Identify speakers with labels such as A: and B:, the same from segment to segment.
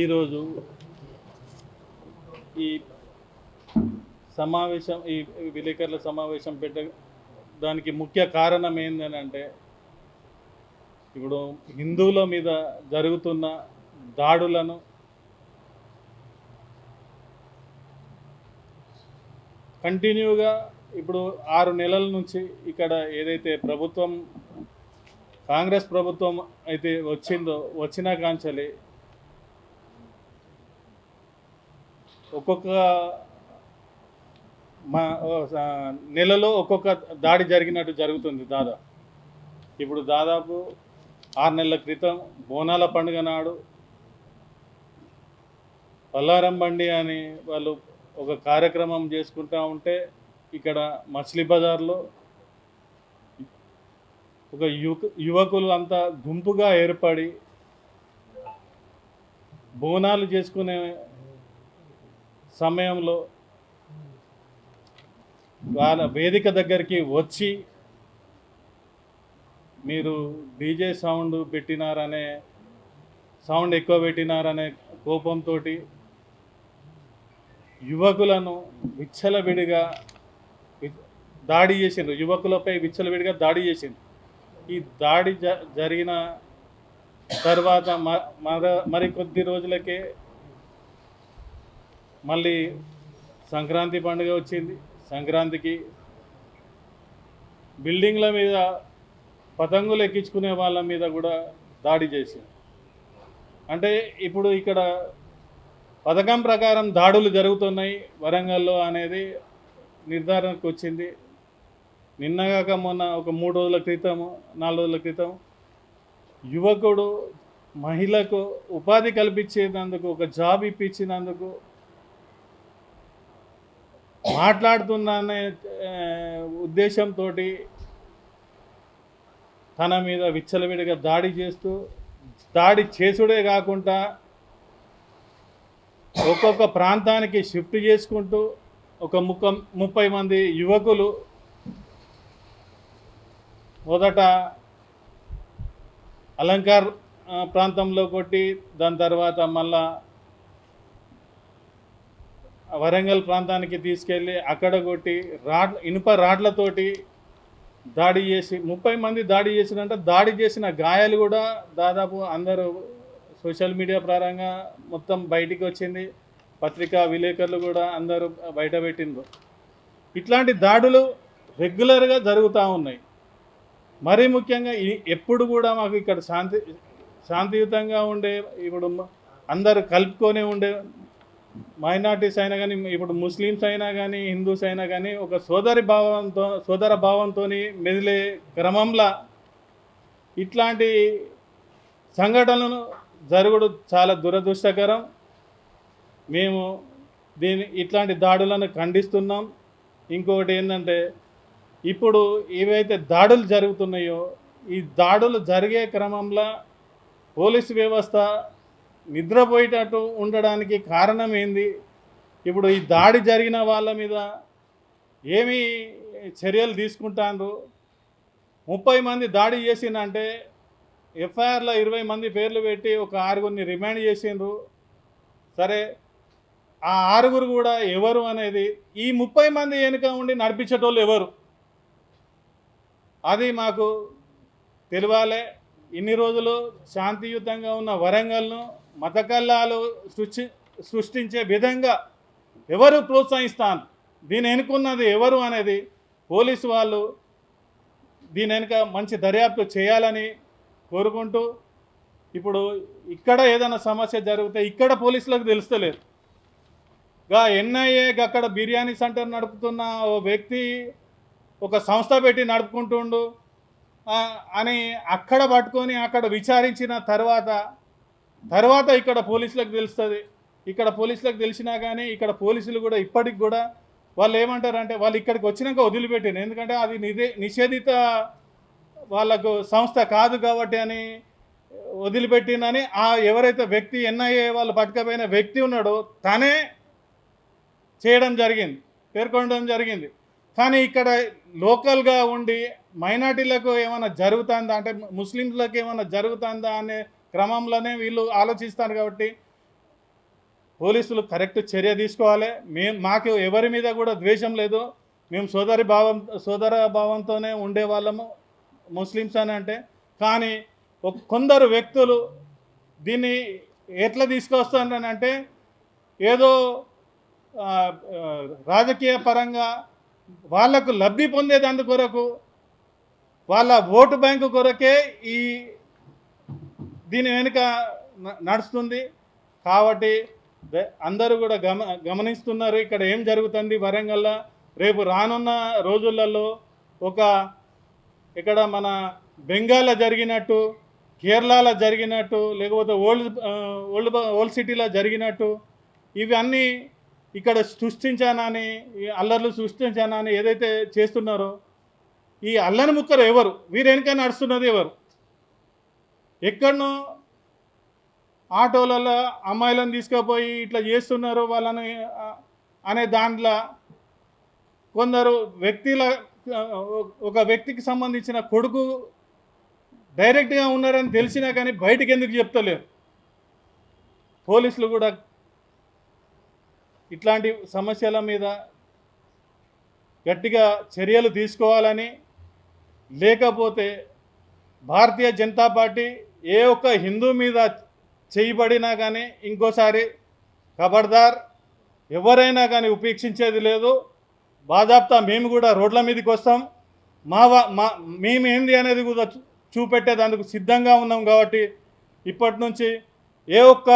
A: ఈరోజు ఈ సమావేశం ఈ విలేకరుల సమావేశం దానికి ముఖ్య కారణం ఏందని అంటే ఇప్పుడు హిందువుల మీద జరుగుతున్న దాడులను కంటిన్యూగా ఇప్పుడు 6 నెలల నుంచి ఇక్కడ ఏదైతే ప్రభుత్వం కాంగ్రెస్ ప్రభుత్వం అయితే వచ్చిన కాంచలి ఒక్కొక్క నెలలో ఒక్కొక్క దాడి జరిగినట్టు జరుగుతుంది. ఇప్పుడు దాదాపు 6 నెలల క్రితం బోనాల పండుగ నాడు పల్లారం బండి అని వాళ్ళు ఒక కార్యక్రమం చేసుకుంటూ ఉంటే ఇక్కడ మచిలీ బజార్లో ఒక యువకులు అంతా గుంపుగా ఏర్పడి బోనాలు చేసుకునే సమయంలో వాళ్ళ వేదిక దగ్గరికి వచ్చి మీరు డీజే సౌండ్ ఎక్కువ పెట్టినారనే కోపంతో యువకులను విచ్చలవిడిగా దాడి చేసిండ్రు. యువకులపై విచ్చలవిడిగా దాడి చేసిండ్రు. ఈ దాడి జరిగిన తర్వాత మరి కొద్ది రోజులకే మళ్ళీ సంక్రాంతి పండుగ వచ్చింది. సంక్రాంతికి బిల్డింగ్ల మీద పతంగులు ఎక్కించుకునే వాళ్ళ మీద కూడా దాడి చేసింది. అంటే ఇప్పుడు ఇక్కడ పథకం ప్రకారం దాడులు జరుగుతున్నాయి వరంగల్లో అనేది నిర్ధారణకు వచ్చింది. నిన్నగాక మొన్న ఒక 3 రోజుల క్రితం 4 రోజుల క్రితం యువకుడు మహిళకు ఉపాధి కల్పించేందుకు ఒక జాబ్ ఇప్పించినందుకు మాట్లాడుతున్నానే ఉద్దేశంతో తన మీద విచ్చలవిడిగా దాడి చేసుడే కాకుండా ఒక్కొక్క ప్రాంతానికి షిఫ్ట్ చేసుకుంటూ ఒక 30 మంది యువకులు మొదట అలంకార్ ప్రాంతంలో కొట్టి దాని తర్వాత మళ్ళా వరంగల్ ప్రాంతానికి తీసుకెళ్ళి అక్కడ కొట్టి ఇనుప రాడ్లతోటి దాడి చేసి 30 మంది దాడి చేసినంటే దాడి చేసిన గాయాలు కూడా దాదాపు అందరూ సోషల్ మీడియా ప్రారంగా మొత్తం బయటికి వచ్చింది. పత్రికా విలేకరులు కూడా అందరూ బయట పెట్టిండ్రు. ఇట్లాంటి దాడులు రెగ్యులర్గా జరుగుతూ ఉన్నాయి. మరీ ముఖ్యంగా ఎప్పుడు కూడా మాకు ఇక్కడ శాంతియుతంగా ఉండే ఇప్పుడు అందరూ కలుపుకొని ఉండే మైనార్టీస్ అయినా కానీ ఇప్పుడు ముస్లిమ్స్ అయినా కానీ హిందూస్ అయినా కానీ ఒక సోదర భావంతో మెదిలే క్రమంలో ఇట్లాంటి సంఘటనలను జరుగుడు చాలా దురదృష్టకరం. మేము ఇట్లాంటి దాడులను ఖండిస్తున్నాం. ఇంకొకటి ఏంటంటే ఇప్పుడు ఏవైతే దాడులు జరుగుతున్నాయో ఈ దాడులు జరిగే క్రమంలో పోలీసు వ్యవస్థ నిద్రపోయేటట్టు ఉండడానికి కారణం ఏంది? ఇప్పుడు ఈ దాడి జరిగిన వాళ్ళ మీద ఏమి చర్యలు తీసుకుంటారు? 30 మంది దాడి చేసిందంటే ఎఫ్ఐఆర్లో 20 మంది పేర్లు పెట్టి ఒక 6గురిని రిమాండ్ చేసిండ్రు. సరే, ఆ 6గురు కూడా ఎవరు అనేది ఈ 30 మంది వెనుక ఉండి నడిపించేటోళ్ళు ఎవరు అది మాకు తెలియాలి. ఇన్ని రోజులు శాంతియుతంగా ఉన్న వరంగల్ను మతకల్లాలు సృష్టించే విధంగా ఎవరు ప్రోత్సహిస్తాను, దీని వెనుకున్నది ఎవరు అనేది పోలీసు వాళ్ళు దీని వెనుక మంచి దర్యాప్తు చేయాలని కోరుకుంటూ, ఇప్పుడు ఇక్కడ ఏదైనా సమస్య జరిగితే ఇక్కడ పోలీసులకు తెలుస్తలేదు. ఎన్ఐఏ అక్కడ బిర్యానీ సెంటర్ నడుపుతున్న ఓ వ్యక్తి ఒక సంస్థ పెట్టి నడుపుకుంటుండు అని అక్కడ పట్టుకొని అక్కడ విచారించిన తర్వాత ఇక్కడ పోలీసులకు తెలుస్తుంది. ఇక్కడ పోలీసులకు తెలిసినా కానీ ఇక్కడ పోలీసులు కూడా ఇప్పటికి కూడా వాళ్ళు ఏమంటారంటే వాళ్ళు ఇక్కడికి వచ్చినాక వదిలిపెట్టారు. ఎందుకంటే అది నిషేధిత వాళ్ళకు సంస్థ కాదు కాబట్టి అని వదిలిపెట్టిందని ఎవరైతే వ్యక్తి ఎన్ఐఏ వాళ్ళు పట్టుకపోయిన వ్యక్తి ఉన్నాడో తనే పేర్కొనడం జరిగింది. కానీ ఇక్కడ లోకల్గా ఉండి మైనార్టీలకు ఏమైనా జరుగుతుందా అంటే ముస్లింలకు ఏమైనా జరుగుతుందా అనే క్రమంలోనే వీళ్ళు ఆలోచిస్తారు. కాబట్టి పోలీసులు కరెక్ట్ చర్య తీసుకోవాలి. మాకు ఎవరి మీద కూడా ద్వేషం లేదు. మేము సోదర భావంతోనే ఉండేవాళ్ళము ముస్లిమ్స్ అని అంటే. కానీ కొందరు వ్యక్తులు దీన్ని ఎట్లా తీసుకొస్తానంటే ఏదో రాజకీయ పరంగా వాళ్లకు లబ్ధి పొందేదందు కొరకు, వాళ్ళ ఓటు బ్యాంకు కొరకే దీని వెనుక నడుస్తుంది. కాబట్టి అందరూ కూడా గమనిస్తున్నారు ఇక్కడ ఏం జరుగుతుంది వరంగల్లో. రేపు రానున్న రోజులలో ఇక్కడ మన బెంగాల్లో జరిగినట్టు, కేరళలో జరిగినట్టు, లేకపోతే ఓల్డ్ సిటీలో జరిగినట్టు ఇవన్నీ ఇక్కడ సృష్టించానని, అల్లర్లు సృష్టించానని ఏదైతే చేస్తున్నారో ఈ అల్లని ముక్కరు ఎవరు, వీరెనక నడుస్తున్నది ఎవరు? ఎక్కడనో ఆటోలలో అమ్మాయిలను తీసుకుపోయి ఇట్లా చేస్తున్నారు వాళ్ళని అనే దాంట్లో కొందరు ఒక వ్యక్తికి సంబంధించిన కొడుకు డైరెక్ట్గా ఉన్నారని తెలిసినా కానీ బయటికి ఎందుకు చెప్తలేరు? పోలీసులు కూడా ఇట్లాంటి సమస్యల మీద గట్టిగా చర్యలు తీసుకోవాలని, లేకపోతే భారతీయ జనతా పార్టీ ఏ ఒక్క హిందూ మీద చేయబడినా కానీ ఇంకోసారి ఖబర్దార్, ఎవరైనా కానీ ఉపేక్షించేది లేదు. బాజాప్తా మేము కూడా రోడ్ల మీదకి వస్తాం. మేము ఏంది అనేది కూడా చూపెట్టేందుకు సిద్ధంగా ఉన్నాం. కాబట్టి ఇప్పటి నుంచి ఏ ఒక్క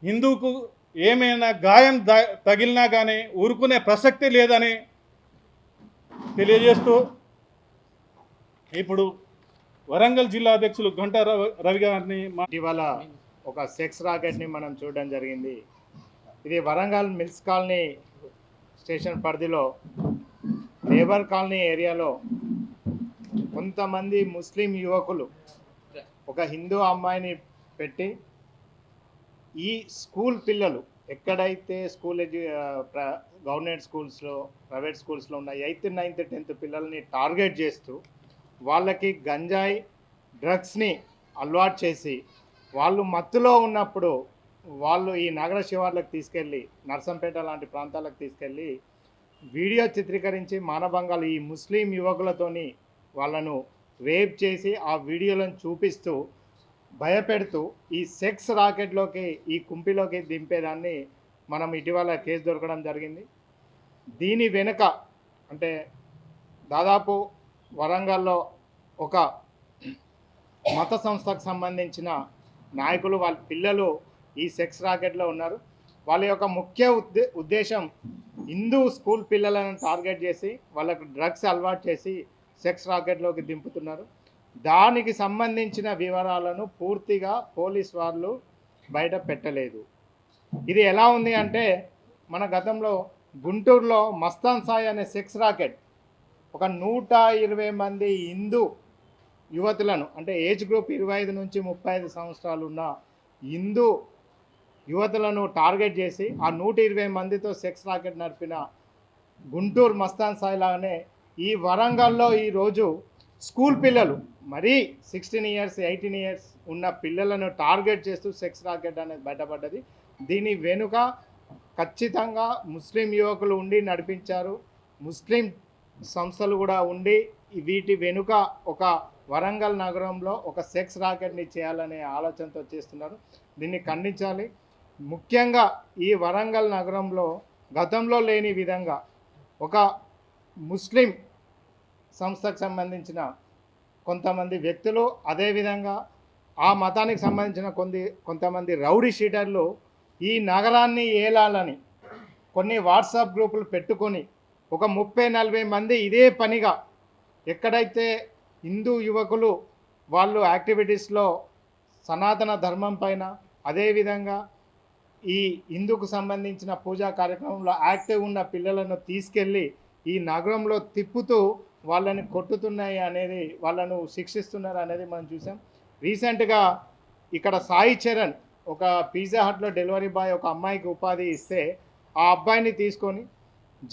A: హిందూకు ఏమైనా గాయం తగిలినా కానీ ఊరుకునే ప్రసక్తి లేదని తెలియజేస్తూ, ఇప్పుడు వరంగల్ జిల్లా అధ్యక్షులు గంటా రవి గారిని
B: ఇటీవల ఒక సెక్స్ రాకెట్ని మనం చూడడం జరిగింది. ఇది వరంగల్ మిల్స్ కాలనీ స్టేషన్ పరిధిలో లేబర్ కాలనీ ఏరియాలో కొంతమంది ముస్లిం యువకులు ఒక హిందూ అమ్మాయిని పెట్టి ఈ స్కూల్ పిల్లలు ఎక్కడైతే గవర్నమెంట్ స్కూల్స్లో, ప్రైవేట్ స్కూల్స్లో ఉన్న 8th, 9th, 10th పిల్లల్ని టార్గెట్ చేస్తూ వాళ్ళకి గంజాయి డ్రగ్స్ని అలవాటు చేసి వాళ్ళు మత్తులో ఉన్నప్పుడు వాళ్ళు ఈ నగర శివార్లకు తీసుకెళ్ళి, నర్సంపేట లాంటి ప్రాంతాలకు తీసుకెళ్ళి వీడియో చిత్రీకరించి మానభంగాలు ఈ ముస్లిం యువకులతోని వాళ్ళను రేప్ చేసి ఆ వీడియోలను చూపిస్తూ భయపెడుతూ ఈ సెక్స్ రాకెట్లోకి, ఈ కుంపిలోకి దింపేదాన్ని మనం ఇటీవల కేసు దొరకడం జరిగింది. దీని వెనుక అంటే దాదాపు వరంగల్లో ఒక మత సంస్థకు సంబంధించిన నాయకులు, వాళ్ళ పిల్లలు ఈ సెక్స్ రాకెట్లో ఉన్నారు. వాళ్ళ యొక్క ముఖ్య ఉద్దేశం హిందూ స్కూల్ పిల్లలను టార్గెట్ చేసి వాళ్ళకు డ్రగ్స్ అలవాటు చేసి సెక్స్ రాకెట్లోకి దింపుతున్నారు. దానికి సంబంధించిన వివరాలను పూర్తిగా పోలీస్ వాళ్ళు బయట పెట్టలేదు. ఇది ఎలా ఉంది అంటే, మన గతంలో గుంటూరులో మస్తాన్ సాయి అనే సెక్స్ రాకెట్ ఒక 120 మంది హిందూ యువతులను, అంటే ఏజ్ గ్రూప్ 25 నుంచి 35 సంవత్సరాలు ఉన్న హిందూ యువతులను టార్గెట్ చేసి ఆ 120 మందితో సెక్స్ రాకెట్ నడిపిన గుంటూరు మస్తాన్ సాయి లాగానే ఈ వరంగల్లో ఈరోజు స్కూల్ పిల్లలు, మరీ 16 years 18 years ఉన్న పిల్లలను టార్గెట్ చేస్తూ సెక్స్ రాకెట్ అనేది బయటపడ్డది. దీని వెనుక ఖచ్చితంగా ముస్లిం యువకులు ఉండి నడిపించారు, ముస్లిం సంస్థలు కూడా ఉండి వీటి వెనుక ఒక వరంగల్ నగరంలో ఒక సెక్స్ రాకెట్ని చేయాలనే ఆలోచనతో చేస్తున్నారు. దీన్ని ఖండించాలి. ముఖ్యంగా ఈ వరంగల్ నగరంలో గతంలో లేని విధంగా ఒక ముస్లిం సంస్థకు సంబంధించిన కొంతమంది వ్యక్తులు, అదేవిధంగా ఆ మతానికి సంబంధించిన కొంతమంది రౌడీ షీటర్లు ఈ నగరాన్ని ఏలాలని కొన్ని వాట్సాప్ గ్రూపులు పెట్టుకొని ఒక 30-40 మంది ఇదే పనిగా ఎక్కడైతే హిందూ యువకులు వాళ్ళు యాక్టివిటీస్లో సనాతన ధర్మం పైన, అదేవిధంగా ఈ హిందూకు సంబంధించిన పూజా కార్యక్రమంలో యాక్టివ్ ఉన్న పిల్లలను తీసుకెళ్ళి ఈ నగరంలో తిప్పుతూ వాళ్ళని కొట్టుతున్నాయి అనేది, వాళ్ళను శిక్షిస్తున్నారు అనేది మనం చూసాం. రీసెంట్గా ఇక్కడ సాయి చరణ్ ఒక పిజ్జా హట్లో డెలివరీ బాయ్ ఒక అమ్మాయికి ఉపాధి ఇస్తే ఆ అబ్బాయిని తీసుకొని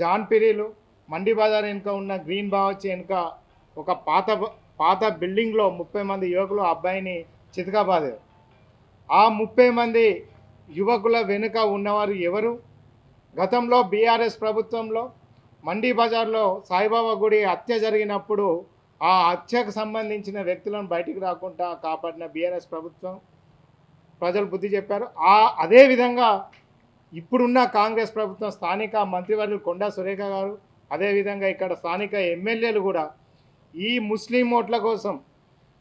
B: జాన్పిరీలు మండి బజార్ వెనుక ఉన్న గ్రీన్ బావచ్చి వెనుక ఒక పాత బిల్డింగ్లో 30 మంది యువకులు ఆ అబ్బాయిని చితకబాదారు. ఆ 30 మంది యువకుల వెనుక ఉన్నవారు ఎవరు? గతంలో బీఆర్ఎస్ ప్రభుత్వంలో మండీ బజార్లో సాయిబాబా గుడి హత్య జరిగినప్పుడు ఆ హత్యకు సంబంధించిన వ్యక్తులను బయటికి రాకుండా కాపాడిన బీఆర్ఎస్ ప్రభుత్వం ప్రజలు బుద్ధి చెప్పారు. అదేవిధంగా ఇప్పుడున్న కాంగ్రెస్ ప్రభుత్వం స్థానిక మంత్రివర్యులు కొండా సురేఖ గారు, అదేవిధంగా ఇక్కడ స్థానిక ఎమ్మెల్యేలు కూడా ఈ ముస్లిం ఓట్ల కోసం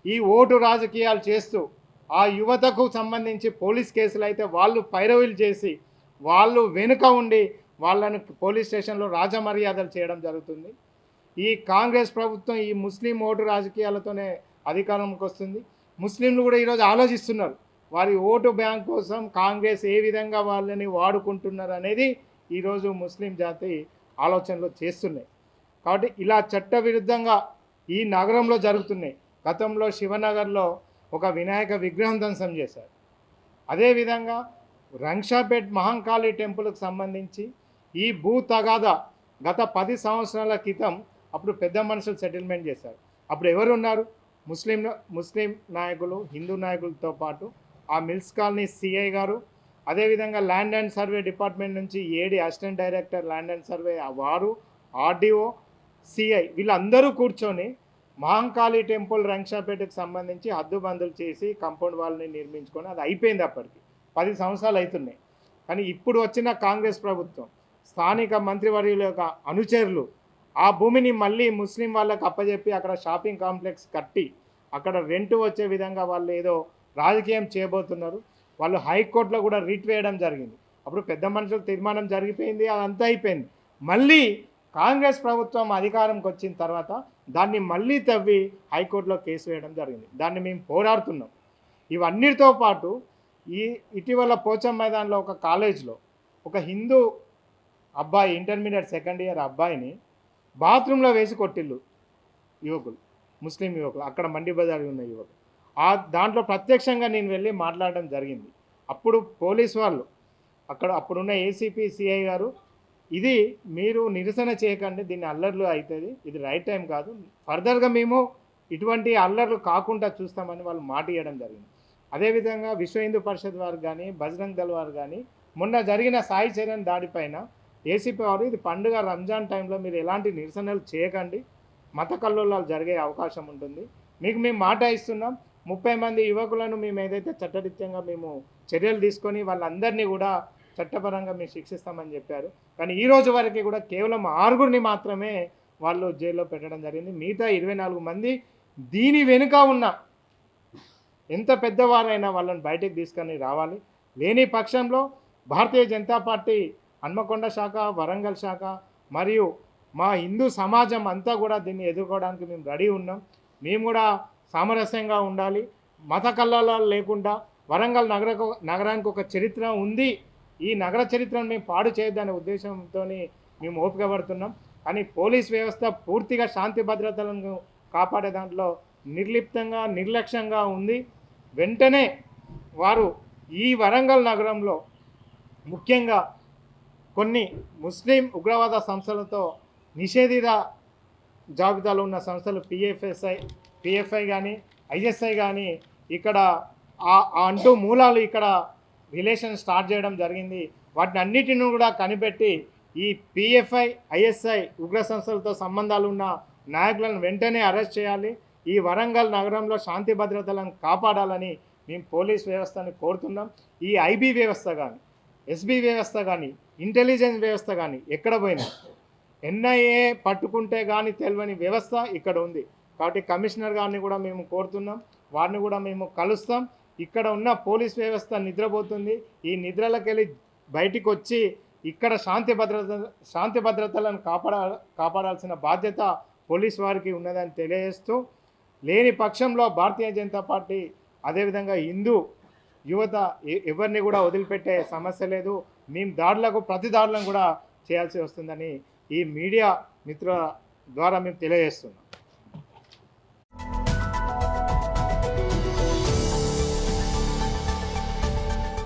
B: ఈ ఓటు రాజకీయాలు చేస్తూ ఆ యువతకు సంబంధించి పోలీస్ కేసులు అయితే వాళ్ళు పైరవీలు చేసి వాళ్ళు వెనుక ఉండి వాళ్ళను పోలీస్ స్టేషన్లో రాజమర్యాదలు చేయడం జరుగుతుంది. ఈ కాంగ్రెస్ ప్రభుత్వం ఈ ముస్లిం ఓటు రాజకీయాలతోనే అధికారంలోకి వస్తుంది. ముస్లింలు కూడా ఈరోజు ఆలోచిస్తున్నారు వారి ఓటు బ్యాంక్ కోసం కాంగ్రెస్ ఏ విధంగా వాళ్ళని వాడుకుంటున్నారు అనేది ఈరోజు ముస్లిం జాతి ఆలోచనలు చేస్తున్నాయి. కాబట్టి ఇలా చట్టవిరుద్ధంగా ఈ నగరంలో జరుగుతున్నాయి. గతంలో శివనగర్లో ఒక వినాయక విగ్రహం ధ్వంసం చేశారు. అదేవిధంగా రంక్షాపేట్ మహంకాళి టెంపుల్కి సంబంధించి ఈ భూ తగాదా గత 10 సంవత్సరాల క్రితం అప్పుడు పెద్ద మనుషులు సెటిల్మెంట్ చేశారు. అప్పుడు ఎవరు ఉన్నారు? ముస్లిం నాయకులు, హిందూ నాయకులతో పాటు ఆ మిల్స్ కాలనీ సిఐ గారు, అదేవిధంగా ల్యాండ్ అండ్ సర్వే డిపార్ట్మెంట్ నుంచి AD assistant director land and survey వారు, ఆర్డీఓ, సిఐ వీళ్ళందరూ కూర్చొని మహంకాళి టెంపుల్ రంక్షాపేటకు సంబంధించి హద్దుబందులు చేసి కాంపౌండ్ వాళ్ళని నిర్మించుకొని అది అయిపోయింది. అప్పటికి 10 సంవత్సరాలు అవుతున్నాయి. కానీ ఇప్పుడు వచ్చిన కాంగ్రెస్ ప్రభుత్వం స్థానిక మంత్రివర్యుల యొక్క అనుచరులు ఆ భూమిని మళ్ళీ ముస్లిం వాళ్ళకి అప్పచెప్పి అక్కడ షాపింగ్ కాంప్లెక్స్ కట్టి అక్కడ రెంట్ వచ్చే విధంగా వాళ్ళు ఏదో రాజకీయం చేయబోతున్నారు. వాళ్ళు హైకోర్టులో కూడా రిట్ వేయడం జరిగింది. అప్పుడు పెద్ద మనుషుల తీర్మానం జరిగిపోయింది, అదంతా అయిపోయింది. మళ్ళీ కాంగ్రెస్ ప్రభుత్వం అధికారంకి వచ్చిన తర్వాత దాన్ని మళ్ళీ తవ్వి హైకోర్టులో కేసు వేయడం జరిగింది. దాన్ని మేము పోరాడుతున్నాం. ఇవన్నిటితో పాటు ఇటీవల పోచం మైదాన్లో ఒక కాలేజ్లో ఒక హిందూ అబ్బాయి ఇంటర్మీడియట్ సెకండ్ ఇయర్ అబ్బాయిని బాత్రూంలో వేసి కొట్టిల్లు యువకులు, ముస్లిం యువకులు, అక్కడ మండి బజార్ ఉన్న యువకులు. దాంట్లో ప్రత్యక్షంగా నేను వెళ్ళి మాట్లాడడం జరిగింది. అప్పుడు పోలీస్ వాళ్ళు అప్పుడున్న ఏసీపీ సిఐ గారు, ఇది మీరు నిరసన చేయకండి, దీన్ని అల్లర్లు అవుతుంది, ఇది రైట్ టైం కాదు, ఫర్దర్గా మేము ఇటువంటి అల్లర్లు కాకుండా చూస్తామని వాళ్ళు మాట ఇవ్వడం జరిగింది. అదేవిధంగా విశ్వ హిందూ పరిషత్ వారు కానీ బజరంగ్ దళ్ వారు కానీ మొన్న జరిగిన సాయి చరణ్ దాడిపైన ఏసీపీ వారు, ఇది పండుగ రంజాన్ టైంలో మీరు ఎలాంటి నిరసనలు చేయకండి, మత కల్లోలాలు జరిగే అవకాశం ఉంటుంది, మీకు మేము మాట ఇస్తున్నాం, 30 మంది యువకులను మేము ఏదైతే చట్టరీత్యంగా మేము చర్యలు తీసుకొని వాళ్ళందరినీ కూడా చట్టపరంగా మేము శిక్షిస్తామని చెప్పారు. కానీ ఈ రోజు వరకు కూడా కేవలం 6గురిని మాత్రమే వాళ్ళు జైల్లో పెట్టడం జరిగింది. మిగతా 24 మంది దీని వెనుక ఉన్న ఎంత పెద్దవారైనా వాళ్ళని బయటకు తీసుకొని రావాలి. లేని పక్షంలో భారతీయ జనతా పార్టీ హన్మకొండ శాఖ, వరంగల్ శాఖ మరియు మా హిందూ సమాజం అంతా కూడా దీన్ని ఎదుర్కోవడానికి మేము రెడీ ఉన్నాం. మేము కూడా సామరస్యంగా ఉండాలి, మత కల్లోలాలు లేకుండా. వరంగల్ నగరానికి ఒక చరిత్ర ఉంది, ఈ నగర చరిత్రను మేము పాడు చేయొద్దనే ఉద్దేశంతో మేము ఓపిక పడుతున్నాం. కానీ పోలీస్ వ్యవస్థ పూర్తిగా శాంతి భద్రతలను కాపాడే దాంట్లో నిర్లిప్తంగా, నిర్లక్ష్యంగా ఉంది. వెంటనే వారు ఈ వరంగల్ నగరంలో ముఖ్యంగా కొన్ని ముస్లిం ఉగ్రవాద సంస్థలతో నిషేధిత జాబితాలో ఉన్న సంస్థలు పిఎఫ్ఐ కానీ ఐఎస్ఐ కానీ ఇక్కడ అంటూ మూలాలు ఇక్కడ రిలేషన్ స్టార్ట్ చేయడం జరిగింది. వాటిని అన్నిటిని కూడా కనిపెట్టి ఈ పిఎఫ్ఐ ఐఎస్ఐ ఉగ్ర సంస్థలతో సంబంధాలు ఉన్న నాయకులను వెంటనే అరెస్ట్ చేయాలి. ఈ వరంగల్ నగరంలో శాంతి భద్రతలను కాపాడాలని మేము పోలీస్ వ్యవస్థని కోరుతున్నాం. ఈ ఐబీ వ్యవస్థ కానీ, ఎస్బీ వ్యవస్థ కానీ, ఇంటెలిజెన్స్ వ్యవస్థ కానీ ఎక్కడ పోయినా ఎన్ఐఏ పట్టుకుంటే కానీ తెలియని వ్యవస్థ ఇక్కడ ఉంది. కాబట్టి కమిషనర్ గారిని కూడా మేము కోరుతున్నాం, వారిని కూడా మేము కలుస్తాం. ఇక్కడ ఉన్న పోలీస్ వ్యవస్థ నిద్రపోతుంది, ఈ నిద్రలకెళ్ళి బయటికి వచ్చి ఇక్కడ శాంతి భద్రతలను కాపాడాల్సిన బాధ్యత పోలీస్ వారికి ఉన్నదని తెలియజేస్తూ, లేని పక్షంలో భారతీయ జనతా పార్టీ అదేవిధంగా హిందూ యువత ఎవరిని కూడా వదిలిపెట్టే సమస్య లేదు. మేము ప్రతి దాడులను కూడా చేయాల్సి వస్తుందని ఈ మీడియా మిత్రుల ద్వారా మేము తెలియజేస్తున్నాం.